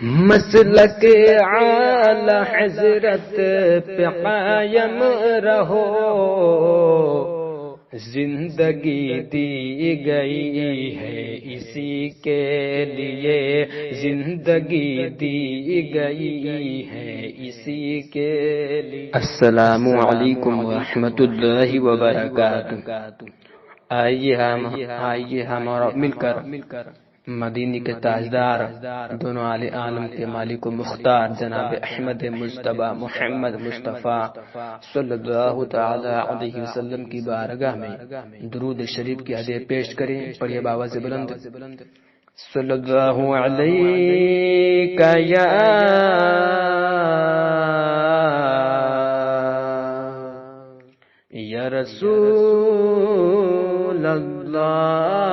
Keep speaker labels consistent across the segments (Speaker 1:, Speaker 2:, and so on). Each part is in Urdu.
Speaker 1: مسلک اعلی حضرت پہ قائم رہو، زندگی دی گئی ہے اسی کے لیے، زندگی دی گئی ہے اسی کے لیے۔ السلام علیکم ورحمۃ اللہ وبرکاتہ۔ آئیے ہم اور مل کر مدینے کے تاجدار دونوں عالم کے مالک و مختار جناب احمد مجتبی محمد مصطفیٰ صلی اللہ تعالی علیہ وسلم کی بارگاہ میں درود شریف کی ہدیہ پیش کریں۔ پڑھیے باواز بلند۔ صلی اللہ علیہ یا رسول اللہ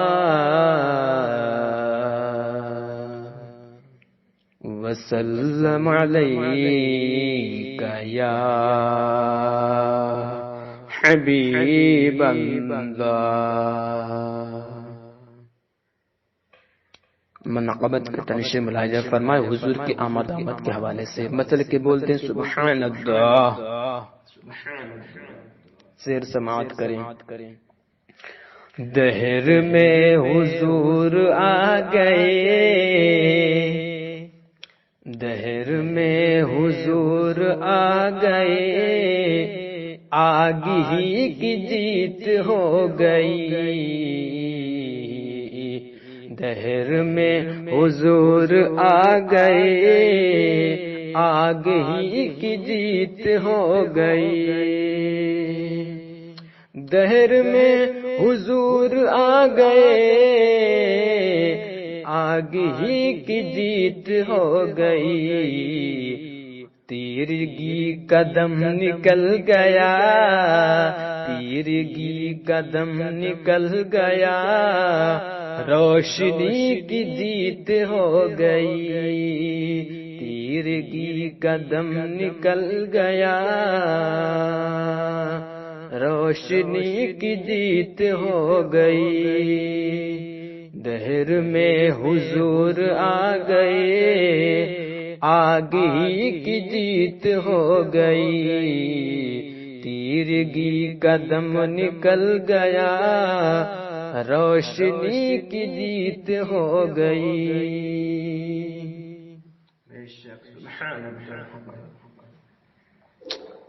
Speaker 1: وسلم علیک یا حبیب اللہ۔ منقبت کے تنشِ ملاحظہ فرمائے حضور کی آمد کے حوالے سے مطلب کہ بولتے ہیں سبحان اللہ، زیر سماعت کریں۔ دہر میں حضور آ گئے، دہر میں حضور آ گئے، آگ ہی کی جیت ہو گئی۔ دہر میں حضور آ گئے، آگ ہی کی جیت ہو گئی۔ دہر میں حضور آ گئے، آگ ہی کی جیت ہو گئی۔ تیرگی قدم نکل گیا، تیرگی قدم نکل گیا، روشنی کی جیت ہو گئی۔ تیرگی قدم نکل گیا، روشنی کی جیت ہو گئی۔ دہر میں حضور آ گئے، آگ ہی کی جیت ہو گئی۔ تیرگی قدم نکل گیا، روشنی کی جیت ہو گئی۔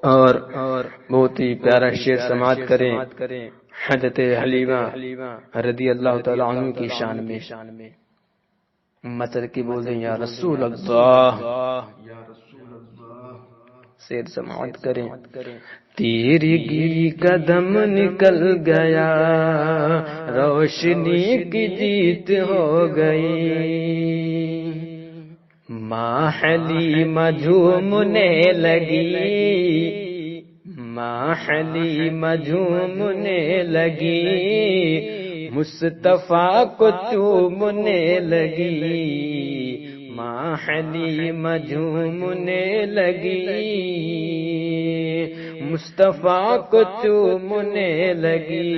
Speaker 1: اور بہت ہی پیارا شعر سماعت کریں حضرت حلیمہ رضی اللہ تعالی عنہ کی شان میں، مطلب کہ بول دیں یا رسول اللہ، شعر سماعت کریں۔ تیرگی قدم نکل گیا، روشنی کی جیت ہو گئی۔ ماں حلیمہ جھومنے لگی، ماں حلیمہ جھومنے لگی، مصطفیٰ کو چومنے لگی۔ ماں حلیمہ جھومنے لگی، مصطفیٰ کو چومنے لگی۔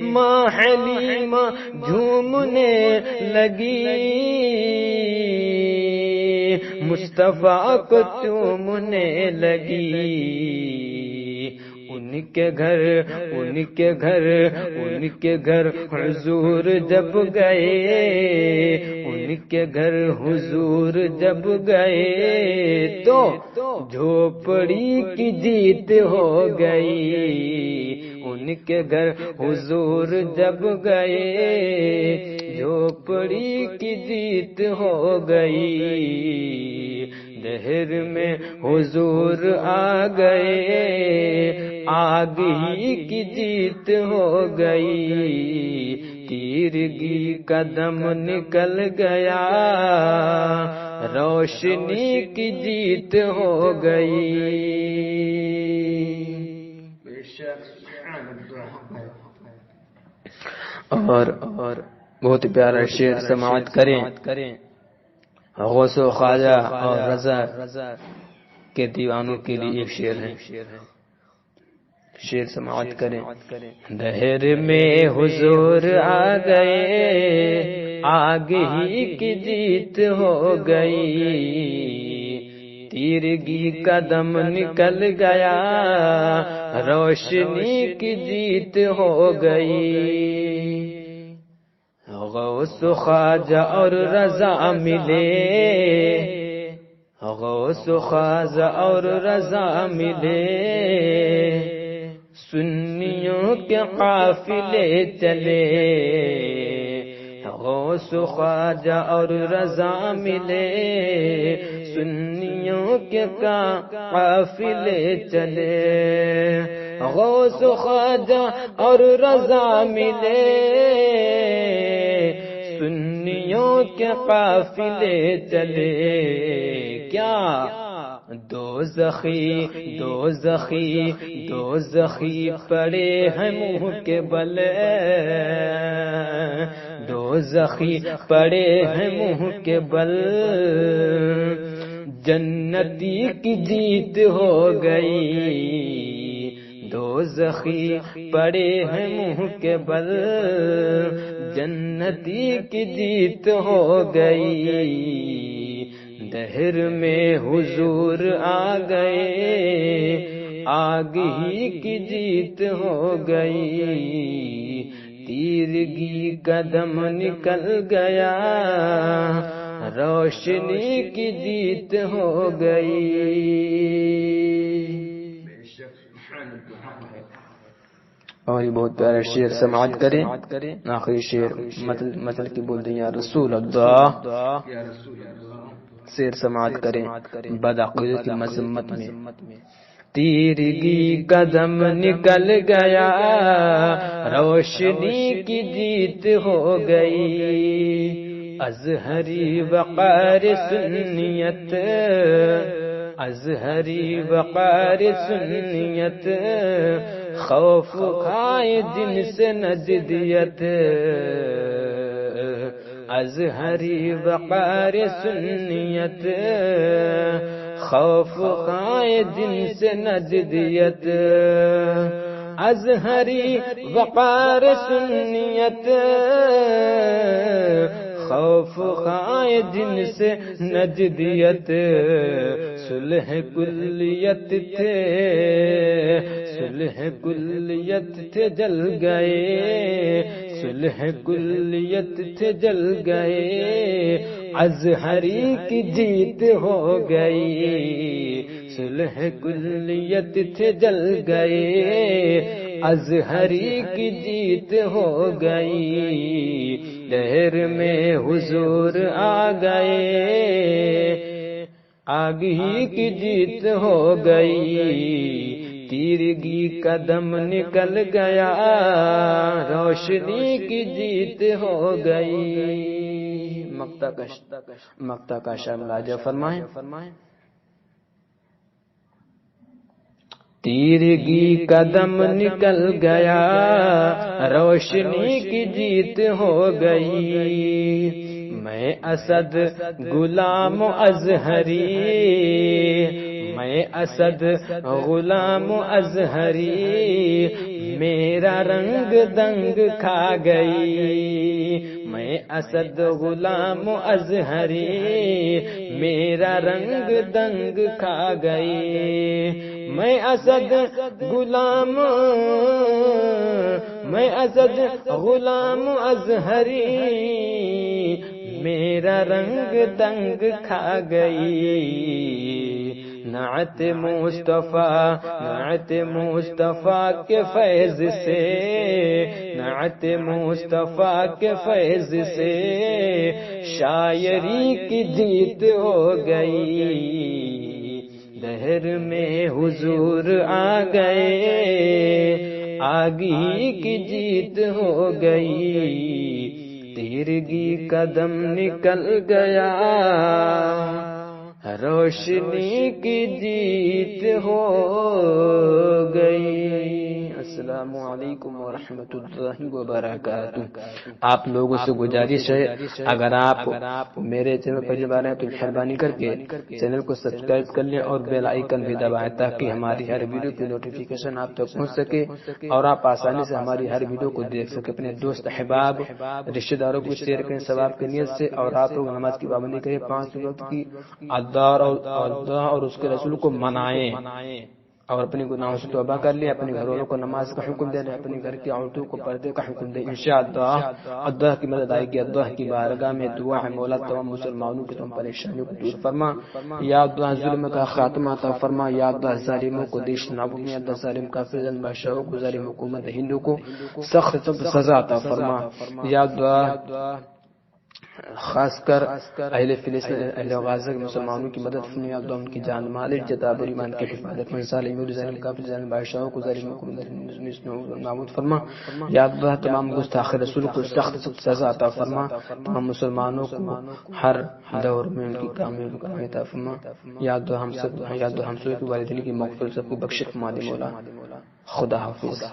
Speaker 1: ماں حلیمہ جھومنے لگی، مصطفیٰ کو چومنے لگی۔ ان کے گھر حضور جب گئے، ان کے گھر حضور جب گئے، تو جھوپڑی کی جیت ہو گئی۔ ان کے گھر حضور جب گئے، جھوپڑی کی جیت ہو گئی۔ دہر میں حضور آ گئے، آگ ہی کی جیت ہو گئی۔ تیرگی قدم نکل گیا، روشنی کی جیت ہو گئی۔ اور بہت پیارا شعر سماعت کریں غوث و خواجہ اور رضا کے دیوانوں کے لیے ایک شعر ہے، شعر سماعت کریں۔ دہر میں حضور آ گئے، آگ ہی کی جیت ہو گئی، تیرگی قدم نکل گیا، روشنی کی جیت ہو گئی۔ غوث خواجہ اور رضا ملے، غوث خواجہ اور رضا ملے، سنیوں کے قافلے چلے، غوث خواجہ اور رضا ملے، سنیوں کے قافلے چلے، غوث خواجہ اور رضا ملے، سنیوں کے قافلے چلے، کیا دوزخی پڑے ہیں منہ کے بل، دوزخی پڑے ہیں منہ کے بل، جنتی کی جیت ہو گئی، دوزخی پڑے ہیں منہ کے بل، جنتی کی جیت ہو گئی، دہر میں حضور آ گئے، آگ ہی کی جیت ہو گئی، تیرگی قدم نکل گیا، روشنی کی جیت ہو گئی۔ اور یہ بہت پیارا شعر سماعت کریں، آخری شعر مثل کی بول دیں یا رسول اللہ، شعر سماعت کریں بدعقیدت کی مذمت میں۔ تیرگی قدم نکل گیا، روشنی کی جیت ہو گئی، ازہری وقار سنیت، ازہری وقار سنیت، خوف کھائے جن سے نجدیت، ازہری وقار سنیت، خوف کھائے جن سے نجدیت، ازہری وقار سنیت، خوف کھائے جن سے نجدیت، صلح کلیت تھے، صلح کلیت تھے جل گئے، صلح کلیت تھے جل گئے، ازہری کی جیت ہو گئی، صلح کلیت تھے جل گئے، ازہری کی جیت ہو گئی، لہر میں حضور آ گئے، آگ ہی کی جیت ہو گئی، تیرگی قدم نکل گیا، روشنی کی جیت ہو گئی۔ مقطع کا شاملہ فرمائیں۔ تیرگی قدم نکل گیا، روشنی کی جیت ہو گئی، میں اسد غلام ازہری، میں اسد غلام ازہری، میرا رنگ دنگ کھا گئی، میں اسد غلام ازہری، میرا رنگ دنگ کھا گئی، میں اسد غلام، میں اسد غلام ازہری، میرا رنگ دنگ کھا گئی، نعت مصطفیٰ، نعت مصطفیٰ کے فیض سے، نعت مصطفیٰ کے فیض سے، شاعری کی جیت ہو گئی، دہر میں حضور آ گئے، آگ ہی کی جیت ہو گئی، تیرگی قدم نکل گیا، روشنی کی جیت ہو گئی۔ السلام علیکم ورحمۃ اللہ وبرکاتہ۔ آپ لوگوں سے گزارش ہے اگر آپ میرے چینل پر جب آ رہے ہیں تو مہربانی کر کے چینل کو سبسکرائب کر لیں اور بیل آئیکن بھی دبائیں تاکہ ہماری ہر ویڈیو کی نوٹیفیکیشن آپ تک پہنچ سکے اور آپ آسانی سے ہماری ہر ویڈیو کو دیکھ سکیں۔ اپنے دوست احباب رشتہ داروں کو شیئر کریں ثواب کی نیت سے، اور آپ لوگ نماز کی پابندی کریں، 5 وقت کی اللہ اور اس کے رسول کو منائیں اور اپنے گناہوں سے توبہ کر لیں، اپنے گھر والوں کو نماز کا حکم دے دیں، اپنے گھر کی عورتوں کو پردے کا حکم دیں۔ انشاءاللہ اللہ کی مدد آئے گی۔ اللہ کی بارگاہ میں دعا ہے مولا تمام مسلمانوں کی تم پریشانیوں کو دور فرما، یا اللہ ظلم کا خاتمہ عطا فرما، یا اللہ ظالموں کو دیش نابود میں، اللہ ظالم کافر ظالم بادشاہوں کو، ظالم حکومت ہندو کو سخت سزا عطا فرما، یا اللہ خاص کر اہل فلسطین اہل غزہ کے مسلمانوں کی مدد فرما، یا اللہ ان کی جان مال عزت اور ایمان کی حفاظت فرما، ظالم ظالم کافر ظالم بادشاہوں کو ظالم حکومت نابود فرما، یا اللہ تمام گستاخ رسول کو سخت سزا عطا فرما، تمام مسلمانوں کو ہر دور میں ان کی کامیابی عطا فرما، یا اللہ ہم سب کے والدین کی مغفرت سب کو بخش فرما دے مولا۔ خدا حافظ۔